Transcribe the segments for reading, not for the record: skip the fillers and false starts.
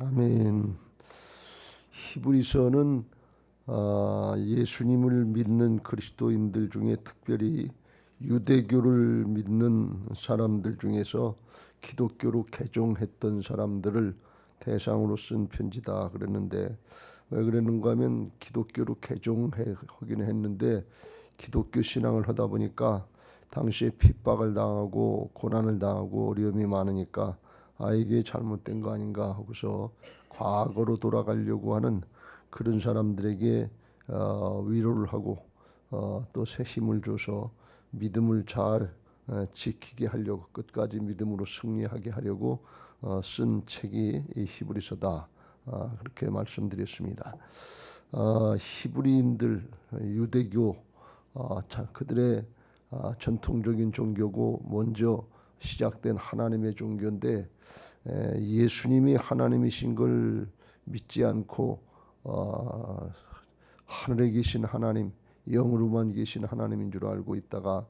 아멘. 히브리서는 예수님을 믿는 그리스도인들 중에 특별히 유대교를 믿는 사람들 중에서 기독교로 개종했던 사람들을 대상으로 쓴 편지다 그랬는데, 왜 그랬는가 하면 기독교로 개종하기는 했는데 기독교 신앙을 하다 보니까 당시에 핍박을 당하고 고난을 당하고 어려움이 많으니까 이게 잘못된 거 아닌가 하고서 과거로 돌아가려고 하는 그런 사람들에게 위로를 하고 또 새 힘을 줘서 믿음을 잘 지키게 하려고, 끝까지 믿음으로 승리하게 하려고 쓴 책이 이 히브리서다, 그렇게 말씀드렸습니다. 히브리인들, 유대교, 그들의 전통적인 종교고 먼저 시작된 하나님의 종교인데, 예수님이 하나님이신 걸 믿지 않고 하늘에 계신 하나님, 영으로만 계신 하나님인 줄 알고 있다가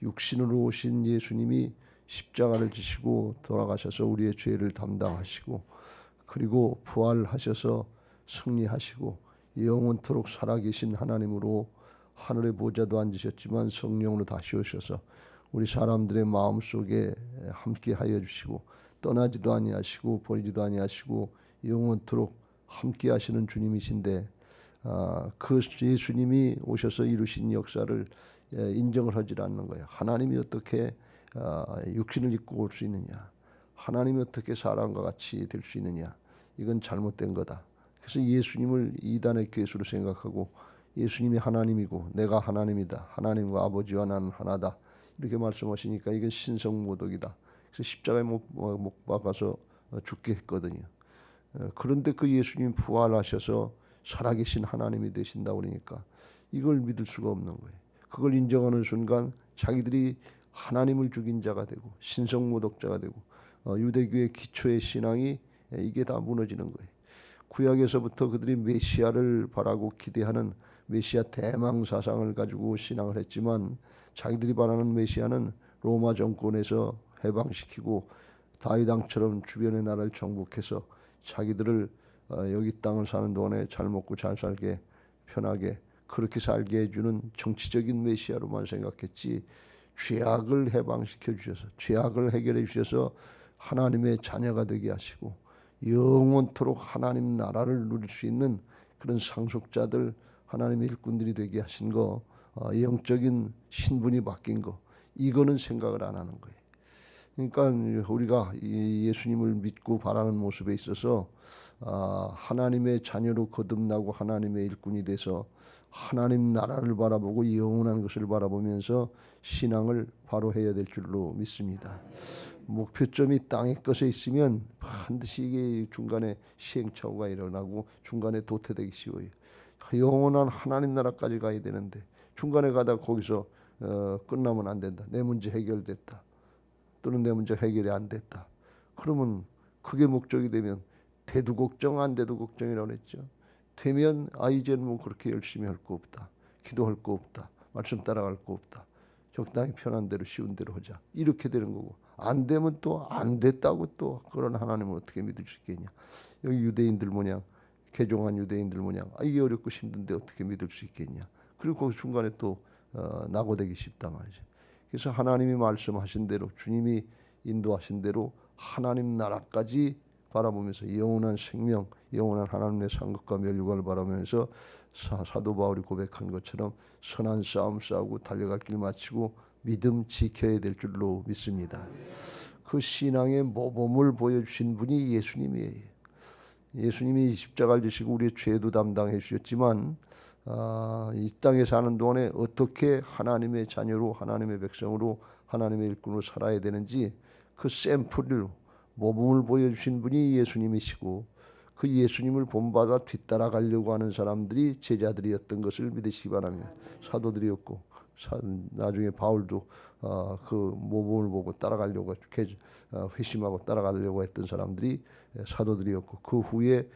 육신으로 오신 예수님이 십자가를 지시고 돌아가셔서 우리의 죄를 담당하시고 그리고 부활하셔서 승리하시고 영원토록 살아계신 하나님으로 하늘의 보좌도 앉으셨지만 성령으로 다시 오셔서 우리 사람들의 마음속에 함께 하여 주시고 떠나지도 아니하시고 버리지도 아니하시고 영원토록 함께 하시는 주님이신데, 그 예수님이 오셔서 이루신 역사를 인정을 하지 않는 거예요. 하나님이 어떻게 육신을 입고 올 수 있느냐, 하나님이 어떻게 사람과 같이 될 수 있느냐, 이건 잘못된 거다. 그래서 예수님을 이단의 괴수로 생각하고 예수님이 하나님이고 내가 하나님이다, 하나님과 아버지와 나는 하나다, 이렇게 말씀하시니까 이건 신성모독이다. 그래서 십자가에 못 박아서 죽게 했거든요. 그런데 그 예수님 부활하셔서 살아계신 하나님이 되신다 그러니까 이걸 믿을 수가 없는 거예요. 그걸 인정하는 순간 자기들이 하나님을 죽인 자가 되고 신성모독자가 되고 유대교의 기초의 신앙이 이게 다 무너지는 거예요. 구약에서부터 그들이 메시아를 바라고 기대하는 메시아 대망 사상을 가지고 신앙을 했지만, 자기들이 바라는 메시아는 로마 정권에서 해방시키고 다윗 왕처럼 주변의 나라를 정복해서 자기들을 여기 땅을 사는 동안에 잘 먹고 잘 살게, 편하게 그렇게 살게 해주는 정치적인 메시아로만 생각했지, 죄악을 해방시켜 주셔서 죄악을 해결해 주셔서 하나님의 자녀가 되게 하시고 영원토록 하나님 나라를 누릴 수 있는 그런 상속자들, 하나님의 일꾼들이 되게 하신 거, 영적인 신분이 바뀐 거, 이거는 생각을 안 하는 거예요. 그러니까 우리가 예수님을 믿고 바라는 모습에 있어서 하나님의 자녀로 거듭나고 하나님의 일꾼이 돼서 하나님 나라를 바라보고 영원한 것을 바라보면서 신앙을 바로 해야 될 줄로 믿습니다. 목표점이 땅의 것에 있으면 반드시 이게 중간에 시행착오가 일어나고 중간에 도태되기 쉬워요. 영원한 하나님 나라까지 가야 되는데 중간에 가다 거기서 끝나면 안 된다. 내 문제 해결됐다, 또는 내 문제 해결이 안 됐다. 그러면 그게 목적이 되면 돼도 걱정 안 돼도 걱정이라고 했죠. 되면 이제는 뭐 그렇게 열심히 할 거 없다, 기도할 거 없다, 말씀 따라갈 거 없다, 적당히 편한 대로 쉬운 대로 하자, 이렇게 되는 거고, 안 되면 또 안 됐다고 또 그런 하나님을 어떻게 믿을 수 있겠냐. 여기 유대인들 모양, 개종한 유대인들 모양 이게 어렵고 힘든데 어떻게 믿을 수 있겠냐. 그리고 거기 중간에 또 낙오되기 쉽단 말이죠. 그래서 하나님이 말씀하신 대로, 주님이 인도하신 대로 하나님 나라까지 바라보면서 영원한 생명, 영원한 하나님의 상급과 멸류관을 바라보면서 사도 바울이 고백한 것처럼 선한 싸움 싸우고 달려갈 길 마치고 믿음 지켜야 될 줄로 믿습니다. 그 신앙의 모범을 보여주신 분이 예수님이에요. 예수님이 십자가를 지시고 우리의 죄도 담당해 주셨지만 이 땅에 사는 동안에 어떻게 하나님의 자녀로, 하나님의 백성으로, 하나님의 일꾼으로 살아야 되는지 그 샘플로 모범을 보여주신 분이 예수님이시고, 그 예수님을 본받아 뒤따라가려고 하는 사람들이 제자들이었던 것을 믿으시기 바랍니다. 사도들이었고 나중에 바울도 그 모범을 보고 따라가려고 회심하고 따라가려고 했던 사람들이 사도들이었고, 그 후에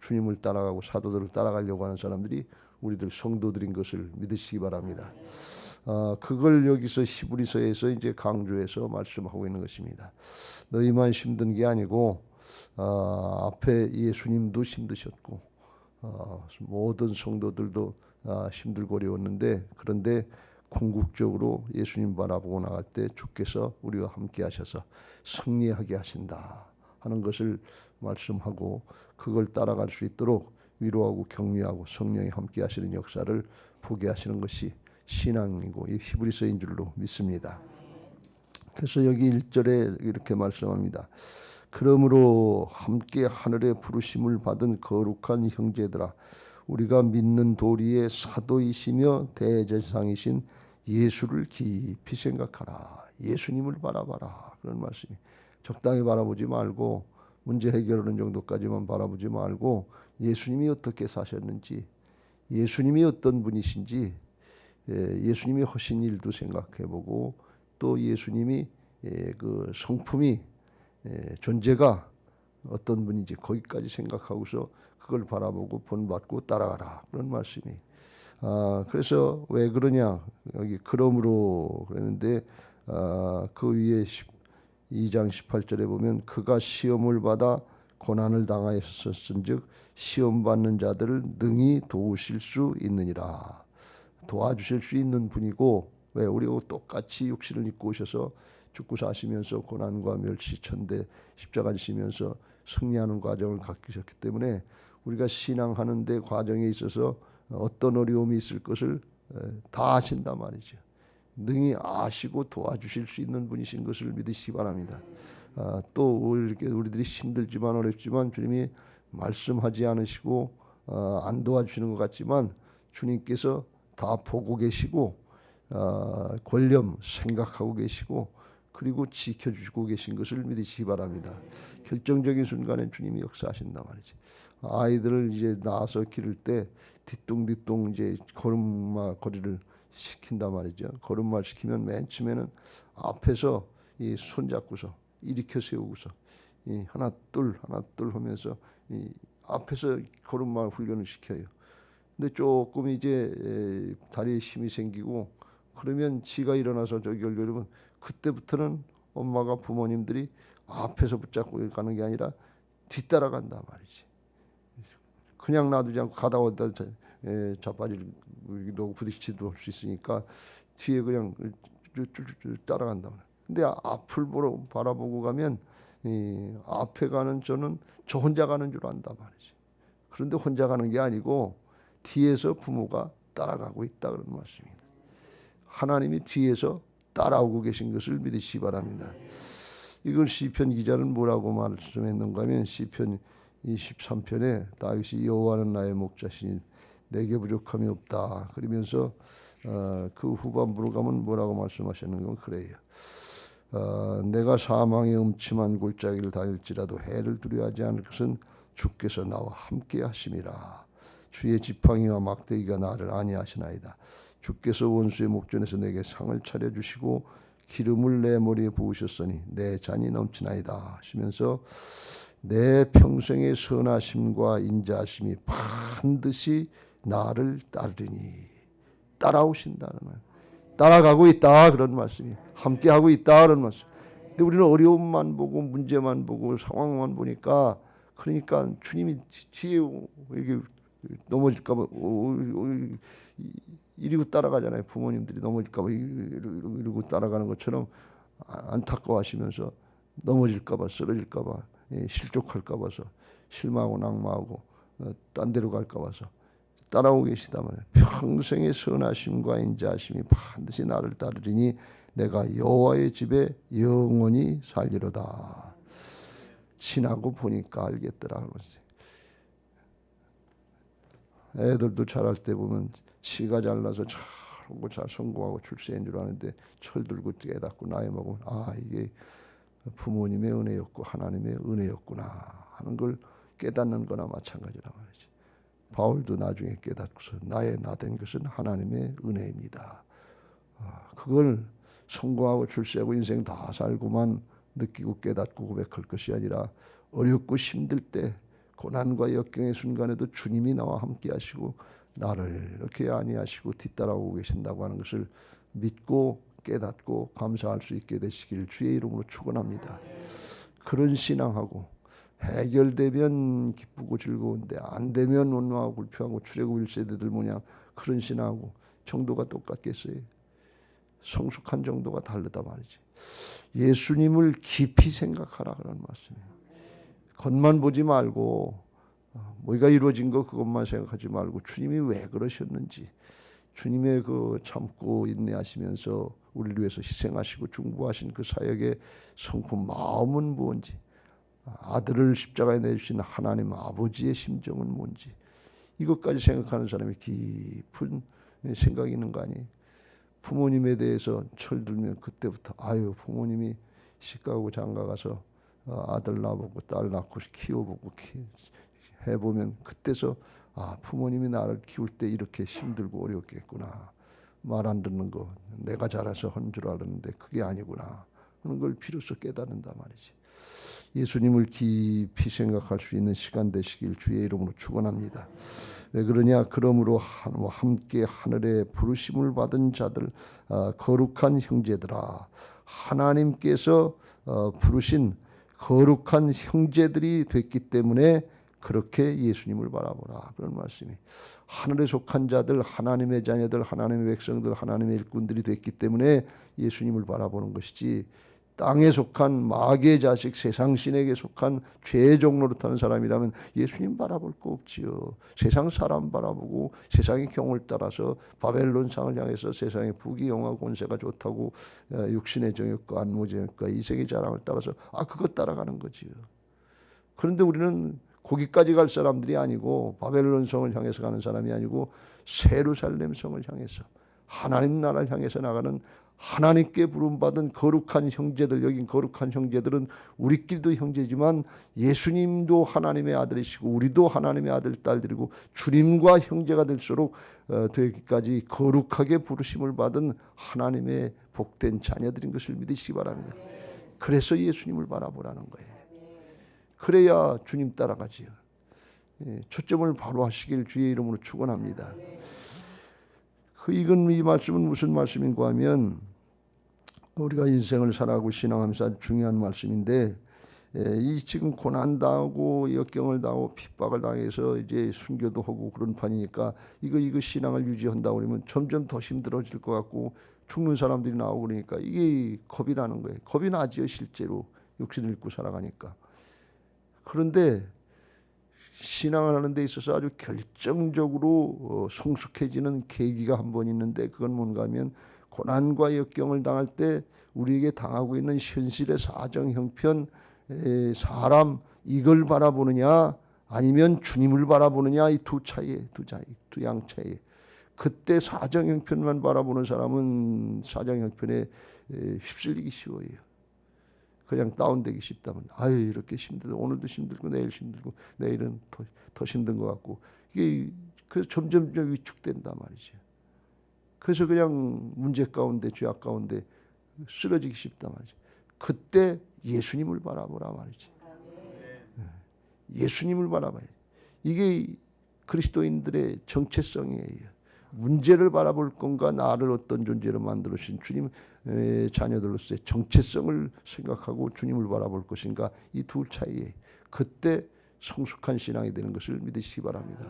주님을 따라가고 사도들을 따라가려고 하는 사람들이 우리들 성도들인 것을 믿으시기 바랍니다. 그걸 여기서 히브리서에서 이제 강조해서 말씀하고 있는 것입니다. 너희만 힘든 게 아니고 앞에 예수님도 힘드셨고 모든 성도들도 힘들고 어려웠는데, 그런데 궁극적으로 예수님 바라보고 나갈 때 주께서 우리와 함께 하셔서 승리하게 하신다 하는 것을 말씀하고, 그걸 따라갈 수 있도록 위로하고 격려하고 성령이 함께 하시는 역사를 보게 하시는 것이 신앙이고 이 히브리서인 줄로 믿습니다. 그래서 여기 1절에 이렇게 말씀합니다. 그러므로 함께 하늘의 부르심을 받은 거룩한 형제들아, 우리가 믿는 도리의 사도이시며 대제사장이신 예수를 깊이 생각하라. 예수님을 바라봐라. 그런 말씀이. 적당히 바라보지 말고 문제 해결하는 정도까지만 바라보지 말고 예수님이 어떻게 사셨는지, 예수님이 어떤 분이신지, 예수님이 하신 일도 생각해보고, 또 예수님이 그 성품이 존재가 어떤 분인지 거기까지 생각하고서 그걸 바라보고 본받고 따라가라. 그런 말씀이. 그래서 왜 그러냐, 여기 그러므로 그랬는데 그 위에 2장 18절에 보면 그가 시험을 받아 고난을 당하였었은즉 시험 받는 자들을 능히 도우실 수 있느니라. 도와주실 수 있는 분이고, 왜 우리하고 똑같이 육신을 입고 오셔서 죽고 사시면서 고난과 멸시 천대 십자가 지시면서 승리하는 과정을 겪으셨기 때문에 우리가 신앙하는 데 과정에 있어서 어떤 어려움이 있을 것을 다 아신단 말이죠. 능히 아시고 도와주실 수 있는 분이신 것을 믿으시기 바랍니다. 또 이렇게 우리들이 힘들지만 어렵지만 주님이 말씀하지 않으시고 안 도와주시는 것 같지만 주님께서 다 보고 계시고 권념 생각하고 계시고 그리고 지켜주시고 계신 것을 믿으시기 바랍니다. 결정적인 순간에 주님이 역사하신단 말이지. 아이들을 이제 낳아서 기를 때 뒤뚱뒤뚱 이제 걸음마 거리를 시킨단 말이죠. 걸음마 시키면 맨 처음에는 앞에서 이 손잡고서 일으켜 세우고서 이 하나 둘 하면서 이 앞에서 걸음마 훈련을 시켜요. 근데 조금 이제 다리에 힘이 생기고 그러면 지가 일어나서 저기 열려면 그때부터는 엄마가 부모님들이 앞에서 붙잡고 가는 게 아니라 뒤따라간단 말이지. 그냥 놔두지 않고 가다 오다 자빠지도 부딪히도 할 수 있으니까 뒤에 그냥 따라간단 말이야. 근데 앞을 바라보고 가면 앞에 가는 저는 저 혼자 가는 줄 안단 말이지. 그런데 혼자 가는 게 아니고 뒤에서 부모가 따라가고 있다 그런 말씀입니다. 하나님이 뒤에서 따라오고 계신 것을 믿으시기 바랍니다. 이걸 시편 기자는 뭐라고 말씀했는가 하면 시편 23편에 다윗이 여호와는 나의 목자시니 내게 부족함이 없다 그러면서 그 후반부로 가면 뭐라고 말씀하셨는가 그래요. 내가 사망의 음침한 골짜기를 다닐지라도 해를 두려워하지 않을 것은 주께서 나와 함께 하심이라. 주의 지팡이와 막대기가 나를 안위하시나이다. 주께서 원수의 목전에서 내게 상을 차려주시고 기름을 내 머리에 부으셨으니 내 잔이 넘치나이다 하시면서 내 평생의 선하심과 인자하심이 반드시 나를 따르리니, 따라오신다는 말, 따라가고 있다 그런 말씀이, 함께하고 있다 그런 말씀. 근데 우리는 어려움만 보고 문제만 보고 상황만 보니까, 그러니까 주님이 뒤에 이게 넘어질까봐 이리고 따라가잖아요. 부모님들이 넘어질까봐 이러고 따라가는 것처럼 안타까워하시면서 넘어질까봐 쓰러질까봐 실족할까봐서 실망하고 낙마하고 딴 데로 갈까봐서 따라오고 계시다면 평생의 선하심과 인자하심이 반드시 나를 따르리니 내가 여호와의 집에 영원히 살리로다. 지나고 보니까 알겠더라. 애들도 자랄 때 보면 치가 잘나서 잘하고 잘 성공하고 출세한 줄 아는데 철들고 깨닫고 나이 먹으면 이게 부모님의 은혜였고 하나님의 은혜였구나 하는 걸 깨닫는 거나 마찬가지라 말이지. 바울도 나중에 깨닫고서 나의 나된 것은 하나님의 은혜입니다. 그걸 성공하고 출세하고 인생 다 살고만 느끼고 깨닫고 고백할 것이 아니라 어렵고 힘들 때 고난과 역경의 순간에도 주님이 나와 함께 하시고 나를 이렇게 안위하시고 뒤따라오고 계신다고 하는 것을 믿고 깨닫고 감사할 수 있게 되시길 주의 이름으로 축원합니다. 그런 신앙하고 해결되면 기쁘고 즐거운데 안 되면 원망하고 불평하고 출애굽 1세대들 모양 그런 신앙하고 정도가 똑같겠어요? 성숙한 정도가 다르다 말이지. 예수님을 깊이 생각하라 그런 말씀이에요. 겉만 보지 말고 뭐가 이루어진 거 그것만 생각하지 말고 주님이 왜 그러셨는지, 주님의 그 참고 인내하시면서 우리를 위해서 희생하시고 중보하신 그 사역의 성품 마음은 뭔지, 아들을 십자가에 내주신 하나님 아버지의 심정은 뭔지, 이것까지 생각하는 사람이 깊은 생각이 있는 거 아니에요? 부모님에 대해서 철들면 그때부터 아유 부모님이 시가고 장가 가서 아들 낳아보고 딸 낳고 키워보고 해보면 그때서 아 부모님이 나를 키울 때 이렇게 힘들고 어렵겠구나. 말 안 듣는 거 내가 잘해서 한 줄 알았는데 그게 아니구나 하는 걸 비로소 깨닫는다 말이지. 예수님을 깊이 생각할 수 있는 시간 되시길 주의 이름으로 축원합니다. 왜 그러냐? 그러므로 함께 하늘에 부르심을 받은 자들, 거룩한 형제들아, 하나님께서 부르신 거룩한 형제들이 됐기 때문에 그렇게 예수님을 바라보라 그런 말씀이. 하늘에 속한 자들, 하나님의 자녀들, 하나님의 백성들, 하나님의 일꾼들이 됐기 때문에 예수님을 바라보는 것이지, 땅에 속한 마귀의 자식, 세상 신에게 속한 죄의 종로로 타는 사람이라면 예수님 바라볼 거 없지요. 세상 사람 바라보고 세상의 경을 따라서 바벨론 상을 향해서 세상의 부귀 영화 권세가 좋다고 육신의 정욕과 안모 정욕과 이생의 자랑을 따라서 그것 따라가는 거지요. 그런데 우리는 거기까지 갈 사람들이 아니고 바벨론 성을 향해서 가는 사람이 아니고 세루살렘 성을 향해서 하나님 나라를 향해서 나가는 하나님께 부름받은 거룩한 형제들, 여긴 거룩한 형제들은 우리끼리도 형제지만 예수님도 하나님의 아들이시고 우리도 하나님의 아들 딸들이고 주님과 형제가 될수록 되기까지 거룩하게 부르심을 받은 하나님의 복된 자녀들인 것을 믿으시기 바랍니다. 그래서 예수님을 바라보라는 거예요. 그래야 주님 따라가지요. 초점을 바로 하시길 주의 이름으로 축원합니다. 이건 이 말씀은 무슨 말씀인가 하면 우리가 인생을 살아가고 신앙하면서 아주 중요한 말씀인데, 이 지금 고난 당하고 역경을 당하고 핍박을 당해서 이제 순교도 하고 그런 판이니까 이거 신앙을 유지한다 그러면 점점 더 힘들어질 것 같고 죽는 사람들이 나오고 그러니까 이게 겁이 나는 거예요. 겁이 나지요 실제로 육신을 입고 살아가니까. 그런데 신앙을 하는 데 있어서 아주 결정적으로 성숙해지는 계기가 한 번 있는데 그건 뭔가 하면 고난과 역경을 당할 때 우리에게 당하고 있는 현실의 사정 형편, 사람 이걸 바라보느냐 아니면 주님을 바라보느냐, 이 두 양차이에 그때 사정 형편만 바라보는 사람은 사정 형편에 휩쓸리기 쉬워요. 그냥 다운되기 쉽다면 이렇게 힘들고 오늘도 힘들고 내일 힘들고 내일은 더 힘든 것 같고 이게 그래서 점점 위축된단 말이죠. 그래서 그냥 문제 가운데 죄악 가운데 쓰러지기 쉽단 말이죠. 그때 예수님을 바라보라 말이지. 예수님을 바라봐야. 이게 그리스도인들의 정체성이에요. 문제를 바라볼 건가 나를 어떤 존재로 만들어주신 주님 자녀들로서의 정체성을 생각하고 주님을 바라볼 것인가, 이 둘 차이에 그때 성숙한 신앙이 되는 것을 믿으시기 바랍니다.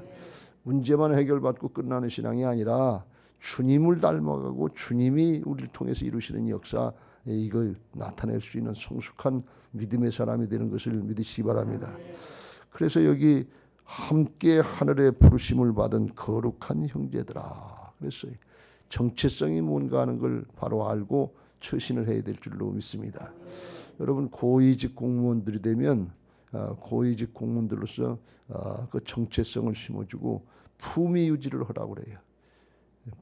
문제만 해결받고 끝나는 신앙이 아니라 주님을 닮아가고 주님이 우리를 통해서 이루시는 역사, 이걸 나타낼 수 있는 성숙한 믿음의 사람이 되는 것을 믿으시기 바랍니다. 그래서 여기 함께 하늘의 부르심을 받은 거룩한 형제들아 그랬어요. 정체성이 뭔가 하는 걸 바로 알고 처신을 해야 될 줄로 믿습니다. 여러분 고위직 공무원들이 되면 고위직 공무원들로서 그 정체성을 심어주고 품위 유지를 하라고 그래요.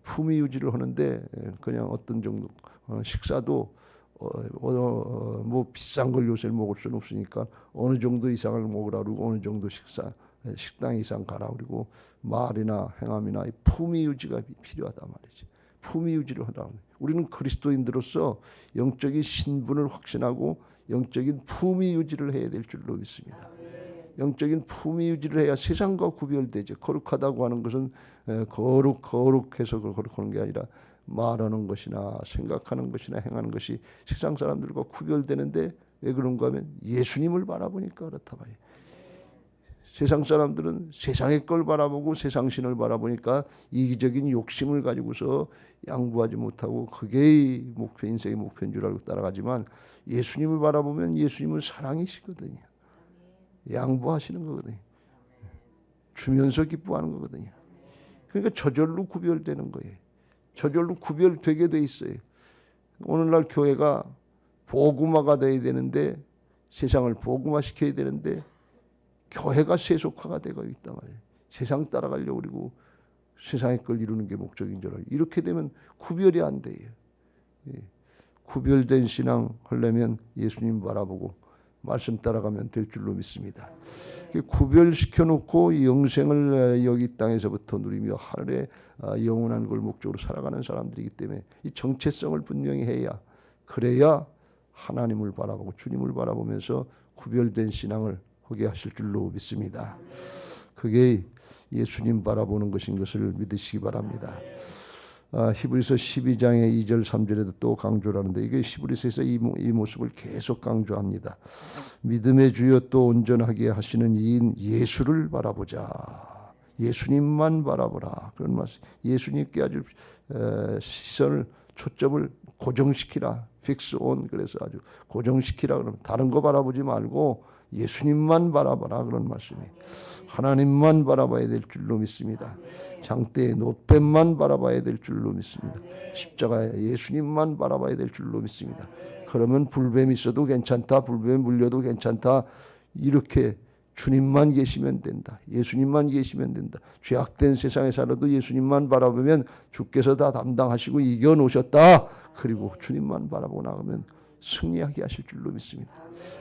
품위 유지를 하는데 그냥 어떤 정도 식사도 뭐 비싼 걸 요새 먹을 수는 없으니까 어느 정도 이상을 먹으라 그러고 어느 정도 식당 이상 가라 그리고 말이나 행함이나 품위 유지가 필요하단 말이지. 품위 유지를 하라. 우리는 그리스도인들로서 영적인 신분을 확신하고 영적인 품위 유지를 해야 될 줄로 믿습니다. 영적인 품위 유지를 해야 세상과 구별되죠. 거룩하다고 하는 것은 거룩해서 거룩하는 게 아니라 말하는 것이나 생각하는 것이나 행하는 것이 세상 사람들과 구별되는데 왜 그런가 하면 예수님을 바라보니까 그렇다 말이에요. 세상 사람들은 세상의 걸 바라보고 세상 신을 바라보니까 이기적인 욕심을 가지고서 양보하지 못하고 그게 목표, 인생의 목표인 줄 알고 따라가지만 예수님을 바라보면 예수님은 사랑이시거든요. 양보하시는 거거든요. 주면서 기뻐하는 거거든요. 그러니까 저절로 구별되는 거예요. 저절로 구별되게 돼 있어요. 오늘날 교회가 복음화가 돼야 되는데 세상을 복음화시켜야 되는데 교회가 세속화가 되고 있단 말이에요. 세상 따라가려고 그러고 세상의 걸 이루는 게 목적인 줄 알아요. 이렇게 되면 구별이 안 돼요. 예. 구별된 신앙 하려면 예수님 바라보고 말씀 따라가면 될 줄로 믿습니다. 구별시켜 놓고 영생을 여기 땅에서부터 누리며 하늘의 영원한 걸 목적으로 살아가는 사람들이기 때문에 이 정체성을 분명히 해야, 그래야 하나님을 바라보고 주님을 바라보면서 구별된 신앙을 하게 하실 줄로 믿습니다. 그게 예수님 바라보는 것인 것을 믿으시기 바랍니다. 히브리서 12장의 2절 3절에도 또 강조를 하는데 이게 히브리서에서 이 모습을 계속 강조합니다. 믿음의 주여 또 온전하게 하시는 이인 예수를 바라보자. 예수님만 바라보라. 그런 말씀. 예수님께 아주 시선을, 초점을 고정시키라. fix on. 그래서 아주 고정시키라. 그러면 다른 거 바라보지 말고 예수님만 바라보라. 그런 말씀이에요. 하나님만 바라봐야 될 줄로 믿습니다. 장대의 노뱀만 바라봐야 될 줄로 믿습니다. 십자가에 예수님만 바라봐야 될 줄로 믿습니다. 그러면 불뱀이 있어도 괜찮다. 불뱀에 물려도 괜찮다. 이렇게 주님만 계시면 된다. 예수님만 계시면 된다. 죄악된 세상에 살아도 예수님만 바라보면 주께서 다 담당하시고 이겨놓으셨다. 그리고 주님만 바라보고 나가면 승리하게 하실 줄로 믿습니다.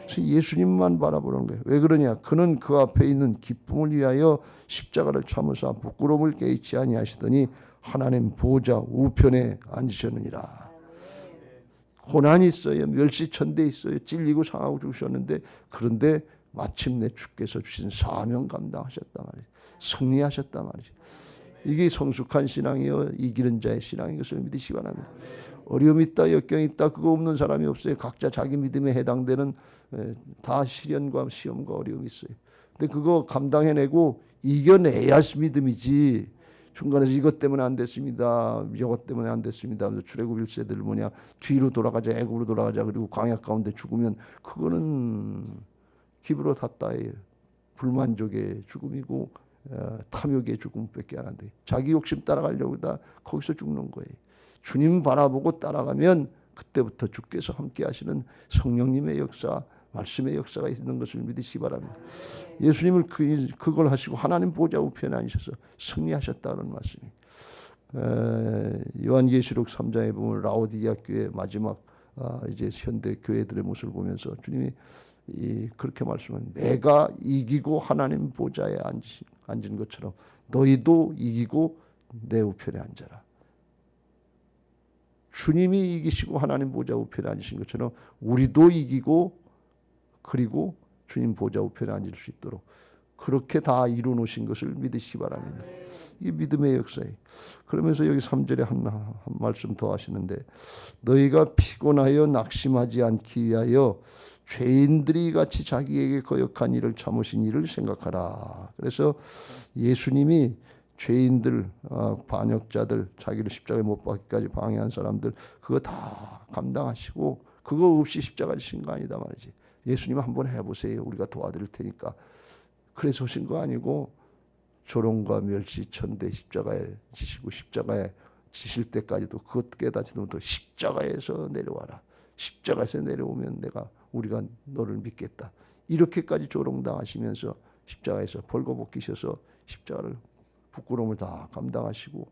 그래서 예수님만 바라보는 거예요. 왜 그러냐? 그는 그 앞에 있는 기쁨을 위하여 십자가를 참으사 부끄러움을 깨닫지 아니하시더니 하나님 보좌 우편에 앉으셨느니라. 고난이 있어요. 멸시천대 있어요. 찔리고 상하고 죽으셨는데 그런데 마침내 주께서 주신 사명 감당하셨단 말이에요. 승리하셨단 말이죠. 이게 성숙한 신앙이요 이기는 자의 신앙인 것을 믿으시기 바랍니다. 어려움이 있다, 역경이 있다, 그거 없는 사람이 없어요. 각자 자기 믿음에 해당되는 다 시련과 시험과 어려움이 있어요. 근데 그거 감당해내고 이겨내야 믿음이지. 중간에서 이것 때문에 안 됐습니다. 이것 때문에 안 됐습니다. 출애굽 1세들 뭐냐 뒤로 돌아가자, 애굽으로 돌아가자, 그리고 광야 가운데 죽으면 그거는 기브로 탔다예요. 불만족의 죽음이고 탐욕의 죽음밖에 안 돼. 자기 욕심 따라가려고 다 거기서 죽는 거예요. 주님 바라보고 따라가면 그때부터 주께서 함께 하시는 성령님의 역사, 말씀의 역사가 있는 것을 믿으시기 바랍니다. 예수님을 그걸 하시고 하나님 보좌 우편에 앉으셔서 승리하셨다는 말씀이. 요한계시록 3장에 보면 라오디게아 교회 마지막 이제 현대 교회들의 모습을 보면서 주님이 그렇게 말씀하는, 내가 이기고 하나님 보좌에 앉은 것처럼 너희도 이기고 내 우편에 앉아라. 주님이 이기시고 하나님 보좌 우편에 앉으신 것처럼 우리도 이기고 그리고 주님 보좌 우편에 앉을 수 있도록 그렇게 다 이루어 놓으신 것을 믿으시기 바랍니다. 이 믿음의 역사에. 그러면서 여기 3절에 한 말씀 더 하시는데, 너희가 피곤하여 낙심하지 않기 위하여 죄인들이 같이 자기에게 거역한 일을 참으신 일을 생각하라. 그래서 예수님이 죄인들, 반역자들, 자기를 십자가에 못 박기까지 방해한 사람들 그거 다 감당하시고 그거 없이 십자가를 지신 거 아니다 말이지. 예수님 한번 해보세요. 우리가 도와드릴 테니까. 그래서 오신 거 아니고 조롱과 멸시 천대 십자가에 지시고 십자가에 지실 때까지도 그것 깨닫지 못하고 십자가에서 내려와라. 십자가에서 내려오면 우리가 너를 믿겠다. 이렇게까지 조롱당하시면서 십자가에서 벌거벗기셔서 십자가를 부끄러움을 다 감당하시고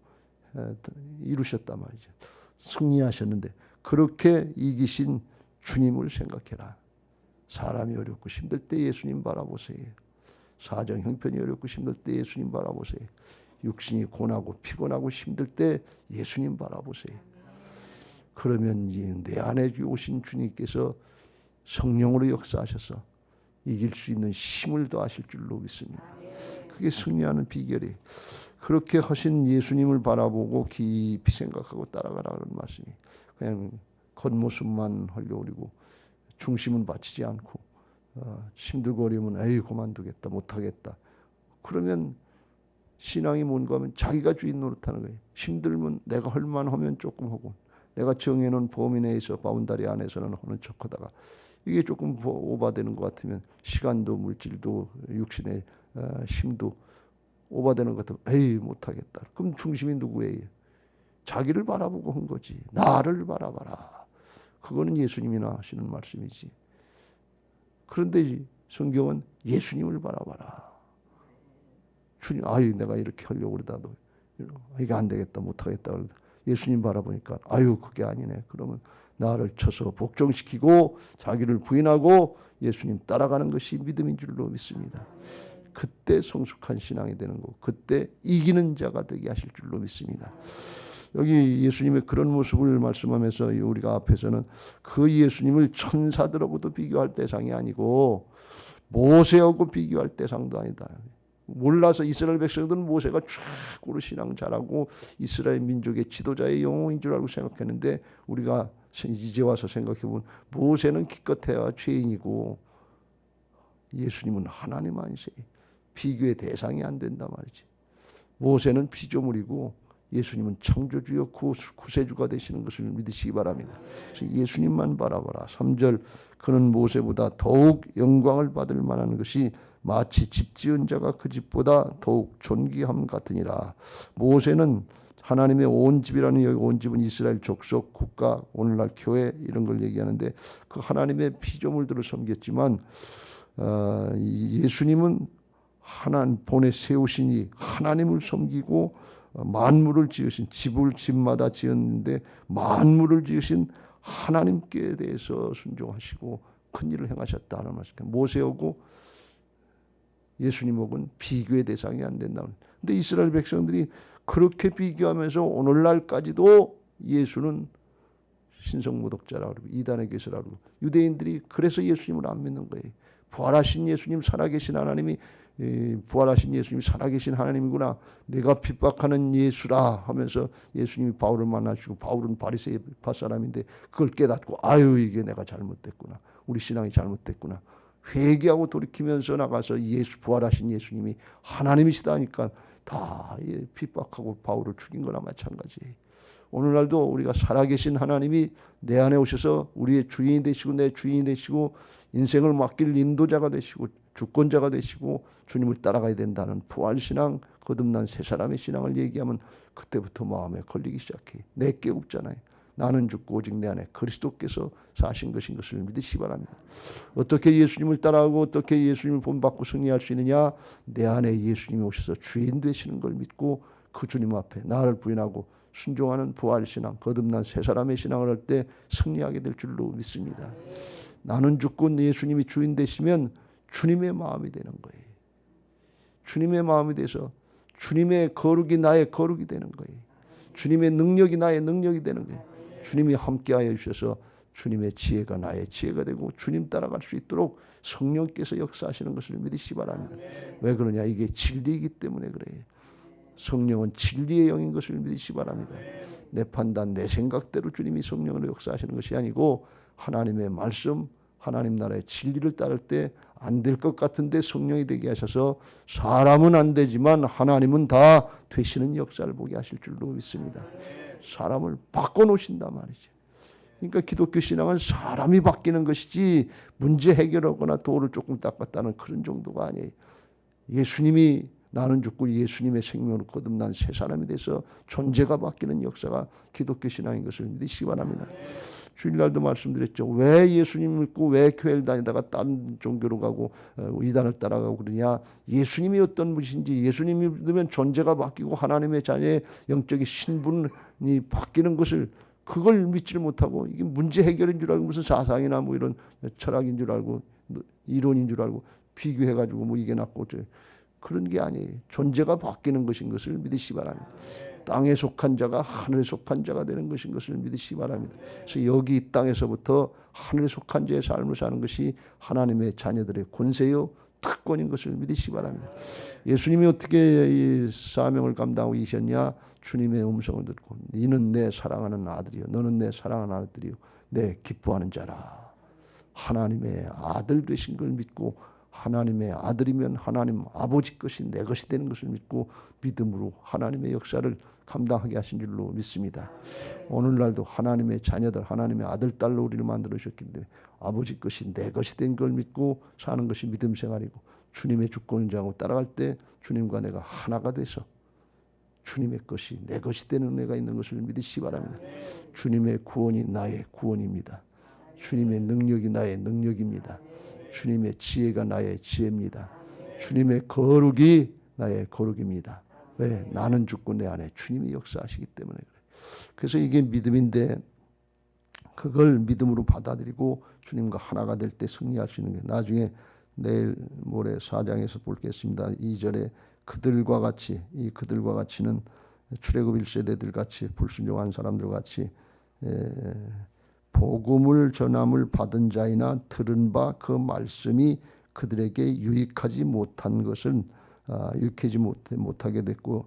이루셨단 말이죠. 승리하셨는데 그렇게 이기신 주님을 생각해라. 사람이 어렵고 힘들 때 예수님 바라보세요. 사정 형편이 어렵고 힘들 때 예수님 바라보세요. 육신이 고나고 피곤하고 힘들 때 예수님 바라보세요. 그러면 내 안에 오신 주님께서 성령으로 역사하셔서 이길 수 있는 힘을 더하실 줄로 믿습니다. 그게 승리하는 비결이. 그렇게 하신 예수님을 바라보고 깊이 생각하고 따라가라는 말씀이. 그냥 겉모습만 하려고 그러고 중심은 바치지 않고 힘들고 어려우면 에이 그만두겠다 못하겠다 그러면 신앙이 뭔가 하면 자기가 주인 노릇하는 거예요. 힘들면 내가 할 만하면 조금 하고, 내가 정해놓은 범위 내에서 바운다리 안에서는 하는 척하다가, 이게 조금 오버되는 것 같으면 시간도 물질도 육신의 힘도 오버되는 것 같으면 에이 못하겠다. 그럼 중심이 누구예요? 자기를 바라보고 한 거지. 나를 바라봐라. 그거는 예수님이나 하시는 말씀이지. 그런데 성경은 예수님을 바라봐라. 주님, 아유 내가 이렇게 하려고 그러다도 이게 안 되겠다, 못하겠다. 예수님 바라보니까 아유 그게 아니네. 그러면 나를 쳐서 복종시키고 자기를 부인하고 예수님 따라가는 것이 믿음인 줄로 믿습니다. 그때 성숙한 신앙이 되는 거고, 그때 이기는 자가 되게 하실 줄로 믿습니다. 여기 예수님의 그런 모습을 말씀하면서 우리가 앞에서는 그 예수님을 천사들하고도 비교할 대상이 아니고 모세하고 비교할 대상도 아니다. 몰라서 이스라엘 백성들은 모세가 최고로 신앙 잘하고 이스라엘 민족의 지도자의 영웅인 줄 알고 생각했는데, 우리가 이제 와서 생각해보면 모세는 기껏해야 죄인이고 예수님은 하나님 아니세요. 비교의 대상이 안 된단 말이지. 모세는 피조물이고 예수님은 창조주요 구세주가 되시는 것을 믿으시기 바랍니다. 그래서 예수님만 바라봐라. 3절, 그는 모세보다 더욱 영광을 받을 만한 것이 마치 집 지은 자가 그 집보다 더욱 존귀함 같으니라. 모세는 하나님의 온 집이라는, 여기 온 집은 이스라엘 족속, 국가, 오늘날 교회 이런 걸 얘기하는데, 그 하나님의 피조물들을 섬겼지만 예수님은 하나님 보내 세우시니 하나님을 섬기고 만물을 지으신, 집마다 지었는데 만물을 지으신 하나님께 대해서 순종하시고 큰 일을 행하셨다는 말씀. 모세하고 예수님하고는 비교의 대상이 안 된다. 근데 이스라엘 백성들이 그렇게 비교하면서 오늘날까지도 예수는 신성모독자라고 그러고 이단의 교사라고 그러고, 유대인들이 그래서 예수님을 안 믿는 거예요. 부활하신 예수님, 살아계신 하나님이, 부활하신 예수님이 살아계신 하나님이구나, 내가 핍박하는 예수라 하면서 예수님이 바울을 만나시고, 바울은 바리새파 사람인데 그걸 깨닫고 아유 이게 내가 잘못됐구나, 우리 신앙이 잘못됐구나, 회개하고 돌이키면서 나가서 부활하신 예수님이 하나님이시다 하니까 다 핍박하고 바울을 죽인 거나 마찬가지예요. 오늘날도 우리가 살아계신 하나님이 내 안에 오셔서 우리의 주인이 되시고 내 주인이 되시고 인생을 맡길 인도자가 되시고 주권자가 되시고 주님을 따라가야 된다는 부활신앙, 거듭난 새 사람의 신앙을 얘기하면 그때부터 마음에 걸리기 시작해. 내게 없잖아요. 나는 죽고 오직 내 안에 그리스도께서 사신 것인 것을 믿으시기 바랍니다. 어떻게 예수님을 따라하고 어떻게 예수님을 본받고 승리할 수 있느냐? 내 안에 예수님이 오셔서 주인 되시는 걸 믿고 그 주님 앞에 나를 부인하고 순종하는 부활신앙, 거듭난 새 사람의 신앙을 할 때 승리하게 될 줄로 믿습니다. 나는 죽고 예수님이 주인 되시면 주님의 마음이 되는 거예요. 주님의 마음이 돼서 주님의 거룩이 나의 거룩이 되는 거예요. 주님의 능력이 나의 능력이 되는 거예요. 주님이 함께하여 주셔서 주님의 지혜가 나의 지혜가 되고 주님 따라갈 수 있도록 성령께서 역사하시는 것을 믿으시기 바랍니다. 왜 그러냐? 이게 진리이기 때문에 그래요. 성령은 진리의 영인 것을 믿으시기 바랍니다. 내 판단, 내 생각대로 주님이 성령으로 역사하시는 것이 아니고 하나님의 말씀, 하나님 나라의 진리를 따를 때 안 될 것 같은데 성령이 되게 하셔서 사람은 안 되지만 하나님은 다 되시는 역사를 보게 하실 줄로 믿습니다. 사람을 바꿔놓으신단 말이죠. 그러니까 기독교 신앙은 사람이 바뀌는 것이지 문제 해결하거나 도를 조금 닦았다는 그런 정도가 아니에요. 예수님이 나는 죽고 예수님의 생명으로 거듭난 새 사람이 돼서 존재가 바뀌는 역사가 기독교 신앙인 것을 믿으시기 바랍니다. 주일날도 말씀드렸죠. 왜 예수님 믿고 왜 교회를 다니다가 딴 종교로 가고 이단을 따라가고 그러냐. 예수님이 어떤 분이신지, 예수님이 믿으면 존재가 바뀌고 하나님의 자녀의 영적인 신분이 바뀌는 것을, 그걸 믿지를 못하고 이게 문제 해결인 줄 알고 무슨 사상이나 뭐 이런 철학인 줄 알고 이론인 줄 알고 비교해가지고 뭐 이게 낫고 그런 게 아니에요. 존재가 바뀌는 것인 것을 믿으시기 바랍니다. 땅에 속한 자가 하늘에 속한 자가 되는 것인 것을 믿으시기 바랍니다. 그래서 여기 이 땅에서부터 하늘에 속한 자의 삶을 사는 것이 하나님의 자녀들의 권세요 특권인 것을 믿으시기 바랍니다. 예수님이 어떻게 이 사명을 감당하고 계셨냐? 주님의 음성을 듣고 너는 내 사랑하는 아들이요, 너는 내 사랑하는 아들이요, 내 기뻐하는 자라. 하나님의 아들 되신 걸 믿고 하나님의 아들이면 하나님 아버지 것이 내 것이 되는 것을 믿고 믿음으로 하나님의 역사를 감당하게 하신 줄로 믿습니다. 오늘날도 하나님의 자녀들, 하나님의 아들, 딸로 우리를 만들어주셨기 때문에 아버지 것이 내 것이 된 걸 믿고 사는 것이 믿음 생활이고, 주님의 주권을 인정하고 따라갈 때 주님과 내가 하나가 돼서 주님의 것이 내 것이 되는 은혜가 있는 것을 믿으시기 바랍니다. 주님의 구원이 나의 구원입니다. 주님의 능력이 나의 능력입니다. 주님의 지혜가 나의 지혜입니다. 주님의 거룩이 나의 거룩입니다. 왜? 나는 죽고 내 안에 주님이 역사하시기 때문에 그래요. 그래서 이게 믿음인데, 그걸 믿음으로 받아들이고 주님과 하나가 될 때 승리할 수 있는 게, 나중에 내일 모레 4장에서 보겠습니다. 2절에 그들과 같이, 이 그들과 같이는 출애굽 1세대들 같이 불순종한 사람들 같이 복음을 전함을 받은 자이나 들은 바 그 말씀이 그들에게 유익하지 못한 것은 유익하지 못하게 됐고,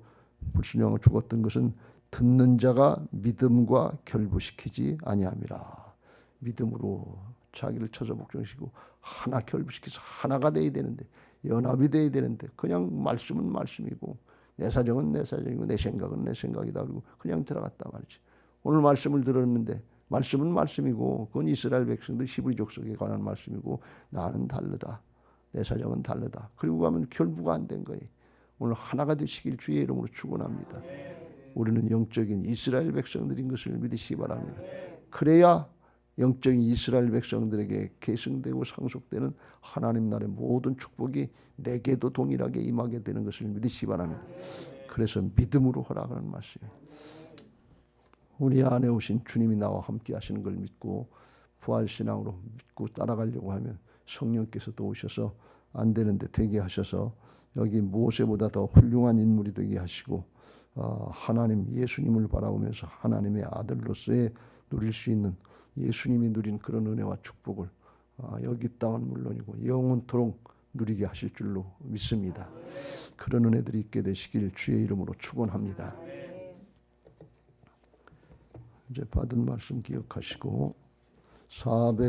불순종하고 죽었던 것은 듣는 자가 믿음과 결부시키지 아니함이라. 믿음으로 자기를 쳐서 복종시키고 하나 결부시켜서 하나가 돼야 되는데, 연합이 돼야 되는데, 그냥 말씀은 말씀이고 내 사정은 내 사정이고 내 생각은 내 생각이다 그러고 그냥 들어갔다 말이지. 오늘 말씀을 들었는데 말씀은 말씀이고 그건 이스라엘 백성들 히브리 족속에 관한 말씀이고 나는 다르다. 내 사정은 다르다. 그리고 가면 결부가 안 된 거예요. 오늘 하나가 되시길 주의 이름으로 축원합니다. 우리는 영적인 이스라엘 백성들인 것을 믿으시기 바랍니다. 그래야 영적인 이스라엘 백성들에게 계승되고 상속되는 하나님 나라의 모든 축복이 내게도 동일하게 임하게 되는 것을 믿으시기 바랍니다. 그래서 믿음으로 허락하는 말씀이에요. 우리 안에 오신 주님이 나와 함께 하시는 걸 믿고 부활신앙으로 믿고 따라가려고 하면 성령께서도 오셔서 안 되는데 되게 하셔서 여기 모세보다 더 훌륭한 인물이 되게 하시고, 하나님 예수님을 바라보면서 하나님의 아들로서의 누릴 수 있는, 예수님이 누린 그런 은혜와 축복을 여기 땅은 물론이고 영원토록 누리게 하실 줄로 믿습니다. 그런 은혜들이 있게 되시길 주의 이름으로 축원합니다. 이제 받은 말씀 기억하시고 400